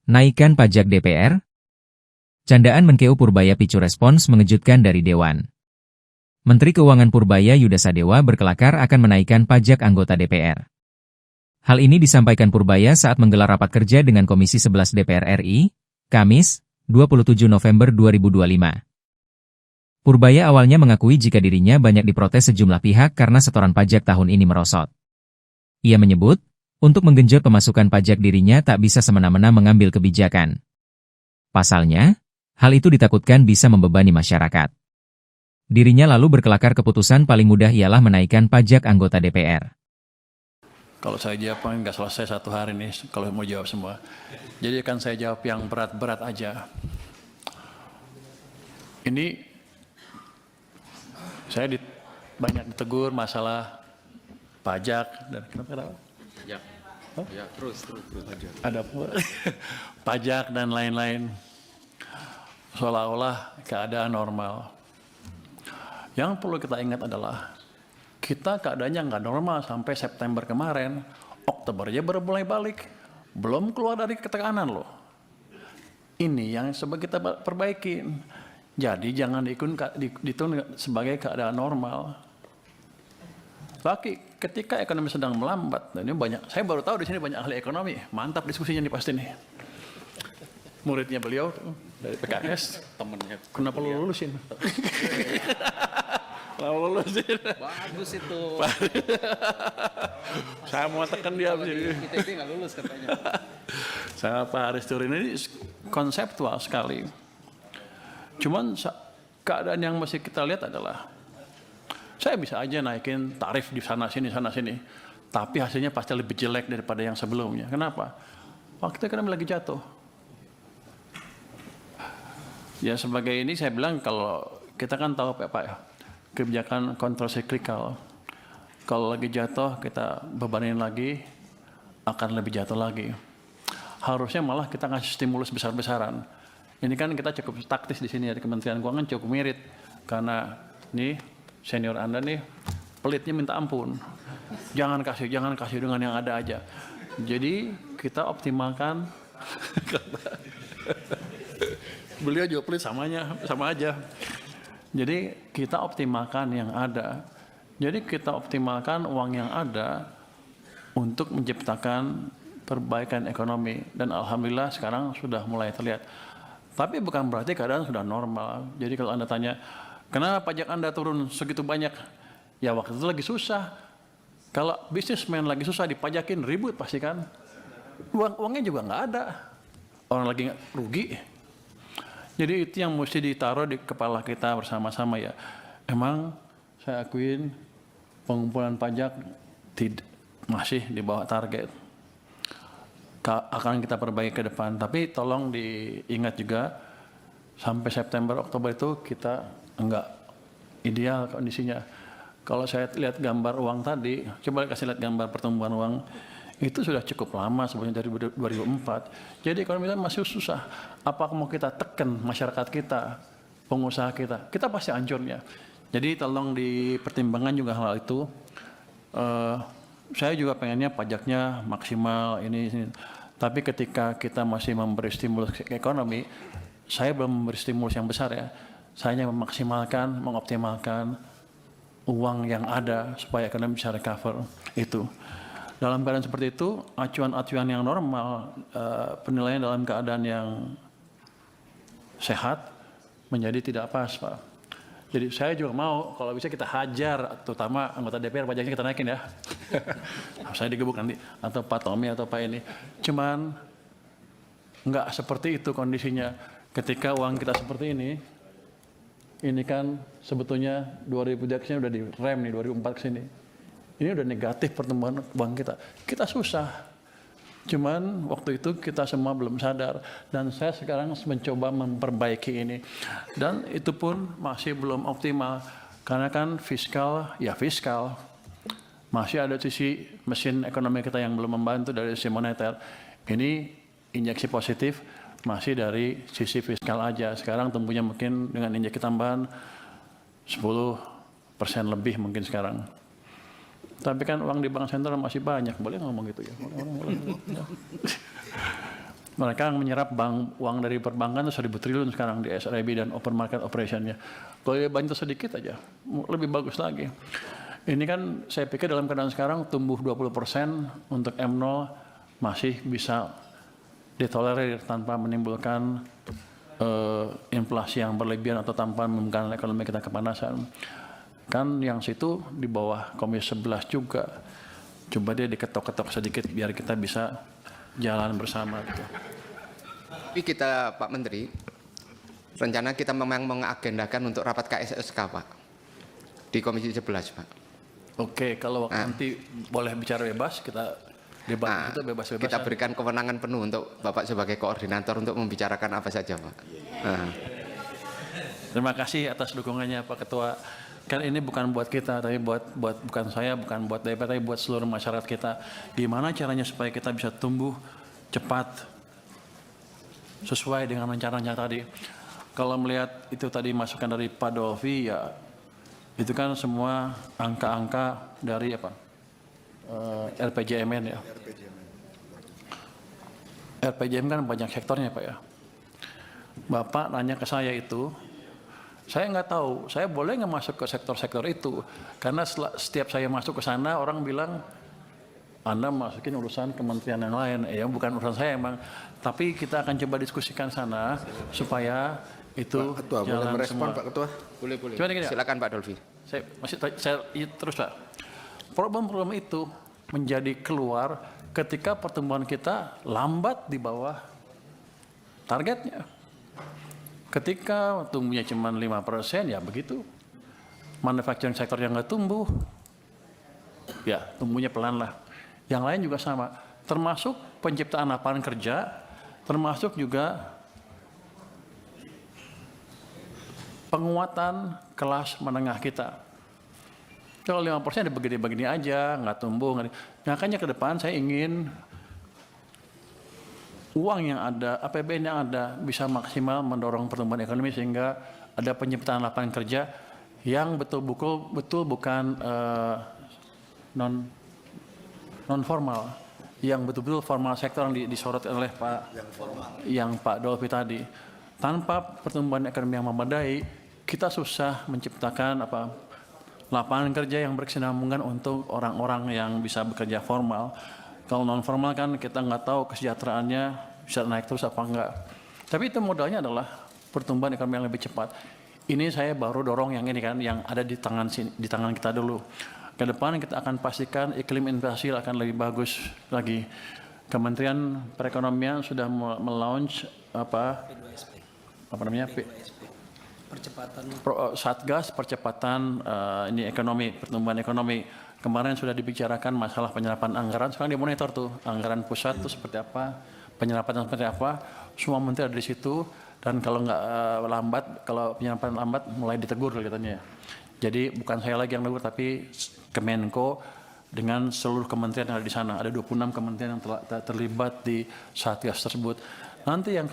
Naikkan pajak DPR? Candaan Menkeu Purbaya picu respons mengejutkan dari Dewan. Menteri Keuangan Purbaya Yuda Sadewa berkelakar akan menaikkan pajak anggota DPR. Hal ini disampaikan Purbaya saat menggelar rapat kerja dengan Komisi 11 DPR RI, Kamis, 27 November 2025. Purbaya awalnya mengakui jika dirinya banyak diprotes sejumlah pihak karena setoran pajak tahun ini merosot. Ia menyebut, untuk menggenjot pemasukan pajak dirinya tak bisa semena-mena mengambil kebijakan. Pasalnya, hal itu ditakutkan bisa membebani masyarakat. Dirinya lalu berkelakar keputusan paling mudah ialah menaikkan pajak anggota DPR. Kalau saya jawab nggak selesai satu hari nih, kalau mau jawab semua. Jadi akan saya jawab yang berat-berat aja. Ini saya banyak ditegur masalah pajak dan kenapa? Ya, oh? ya terus aja. Ada pajak dan lain-lain. Seolah-olah keadaan normal. Yang perlu kita ingat adalah kita keadaannya nggak normal sampai September kemarin, Oktober aja baru mulai balik, belum keluar dari ketekanan loh. Ini yang coba kita perbaikin. Jadi jangan dihitung sebagai keadaan normal. Tapi ketika ekonomi sedang melambat, dan ini banyak, saya baru tahu di sini banyak ahli ekonomi, mantap diskusinya nih pasti nih. Muridnya beliau dari PKS, Temennya. kenapa lu lulusin? Kenapa lulusin? Bagus itu. Saya mau tekan dia Kalau di ITB nggak lulus katanya. Saya Pak Aristur ini konseptual sekali. Cuman keadaan yang mesti kita lihat adalah saya bisa aja naikin tarif di sana sini, tapi hasilnya pasti lebih jelek daripada yang sebelumnya. Kenapa? Waktu ekonomi lagi jatuh. Ya sebagai ini saya bilang kalau kita kan tahu Pak, kebijakan kontrasiklikal. Kalau lagi jatuh kita bebanin lagi, akan lebih jatuh lagi. Harusnya malah kita ngasih stimulus besar-besaran. Ini kan kita cukup taktis di sini ya, di Kementerian Keuangan cukup mirip karena nih senior Anda nih pelitnya minta ampun. Jangan kasih dengan yang ada aja. Jadi kita optimalkan. Beliau juga pelit sama aja. Jadi kita optimalkan yang ada. Jadi kita optimalkan uang yang ada untuk menciptakan perbaikan ekonomi dan alhamdulillah sekarang sudah mulai terlihat. Tapi bukan berarti keadaan sudah normal. Jadi kalau Anda tanya, kenapa pajak Anda turun segitu banyak? Ya waktu itu lagi susah. Kalau bisnismen lagi susah dipajakin ribut pasti kan. Uangnya juga nggak ada. Orang lagi rugi. Jadi itu yang mesti ditaruh di kepala kita bersama-sama ya. Emang saya akuin pengumpulan pajak masih di bawah target. Akan kita perbaiki ke depan. Tapi tolong diingat juga sampai September, Oktober itu kita enggak ideal kondisinya. Kalau saya lihat gambar uang tadi, coba kasih lihat gambar pertumbuhan uang, itu sudah cukup lama sebenarnya dari 2004. Jadi ekonomi kita masih susah. Apa mau kita tekan masyarakat kita, pengusaha kita pasti hancurnya. Jadi tolong dipertimbangkan juga hal itu. Saya juga pengennya pajaknya maksimal ini. Tapi ketika kita masih memberi stimulus ke ekonomi, saya belum memberi stimulus yang besar ya. Saya hanya memaksimalkan, mengoptimalkan uang yang ada supaya ekonomi bisa recover itu. Dalam keadaan seperti itu, acuan-acuan yang normal, penilaian dalam keadaan yang sehat menjadi tidak pas, Pak. Jadi saya juga mau kalau bisa kita hajar, terutama anggota DPR pajaknya kita naikin ya. Saya digebuk nanti, atau Pak Tommy atau Pak ini. Cuman nggak seperti itu kondisinya. Ketika uang kita seperti ini kan sebetulnya 2003 udah direm nih, 2004 ke sini. Ini udah negatif pertumbuhan uang kita. Kita susah. Cuman waktu itu kita semua belum sadar dan saya sekarang mencoba memperbaiki ini dan itu pun masih belum optimal karena kan fiskal masih ada sisi mesin ekonomi kita yang belum membantu dari sisi moneter. Ini injeksi positif masih dari sisi fiskal aja. Sekarang tumbuhnya mungkin dengan injeksi tambahan 10% lebih mungkin sekarang. Tapi kan uang di bank sentral masih banyak, boleh ngomong gitu ya. Mereka menyerap uang dari perbankan 1.000 triliun sekarang di SRB dan open market operation-nya. Kalau dia bantu sedikit aja, lebih bagus lagi. Ini kan saya pikir dalam keadaan sekarang tumbuh 20% untuk M0 masih bisa ditolerir tanpa menimbulkan inflasi yang berlebihan atau tanpa menimbulkan ekonomi kita kepanasan. Kan yang situ di bawah Komisi 11 juga. Coba dia diketok-ketok sedikit biar kita bisa jalan bersama gitu. Tapi kita Pak Menteri, rencana kita memang mengagendakan untuk rapat KSSK Pak di Komisi 11 Pak. Oke, kalau nanti boleh bicara bebas, kita debat itu bebas-bebas. Kita berikan kewenangan penuh untuk Bapak sebagai koordinator untuk membicarakan apa saja Pak. Terima kasih atas dukungannya Pak Ketua. Kan ini bukan buat kita, tapi bukan saya, bukan buat DPR, tapi buat seluruh masyarakat kita. Gimana caranya supaya kita bisa tumbuh cepat sesuai dengan rencananya tadi. Kalau melihat itu tadi masukan dari Pak Dolvi, ya itu kan semua angka-angka dari apa? RPJMN ya. RPJMN kan banyak sektornya Pak ya. Bapak nanya ke saya itu, saya nggak tahu, saya boleh nggak masuk ke sektor-sektor itu, karena setiap saya masuk ke sana orang bilang Anda masukin urusan kementerian yang lain, ya bukan urusan saya emang, tapi kita akan coba diskusikan sana supaya itu Pak Ketua, boleh jalan merespon semua. Pak Ketua? Boleh. Cuma gini, Silakan Pak Dolvi. saya terus Pak. Problem-problem itu menjadi keluar ketika pertumbuhan kita lambat di bawah targetnya. Ketika tumbuhnya cuma 5%, ya begitu. Manufacturing sektor yang nggak tumbuh, ya tumbuhnya pelan lah. Yang lain juga sama, termasuk penciptaan lapangan kerja, termasuk juga penguatan kelas menengah kita. Kalau 5% ada begini-begini aja, nggak tumbuh. Makanya ke depan saya ingin uang yang ada, APBN yang ada bisa maksimal mendorong pertumbuhan ekonomi sehingga ada penciptaan lapangan kerja yang betul bukan non formal, yang betul-betul formal sektor yang disorot oleh Pak Dolvi tadi. Tanpa pertumbuhan ekonomi yang memadai, kita susah menciptakan lapangan kerja yang berkesinambungan untuk orang-orang yang bisa bekerja formal. Kalau non formal kan kita nggak tahu kesejahteraannya bisa naik terus apa enggak. Tapi itu modalnya adalah pertumbuhan ekonomi yang lebih cepat. Ini saya baru dorong yang ini kan, yang ada di tangan kita dulu. Ke depan kita akan pastikan iklim investasi akan lebih bagus lagi. Kementerian Perekonomian sudah melaunch Satgas percepatan ini ekonomi, pertumbuhan ekonomi. Kemarin sudah dibicarakan masalah penyerapan anggaran, sekarang dimonitor tuh anggaran pusat tuh seperti apa, penyerapan seperti apa. Semua menteri ada di situ, dan kalau nggak lambat, kalau penyerapan lambat mulai ditegur katanya. Jadi bukan saya lagi yang tegur, tapi Kemenko dengan seluruh kementerian yang ada di sana. Ada 26 kementerian yang terlibat di Satgas tersebut. Nanti yang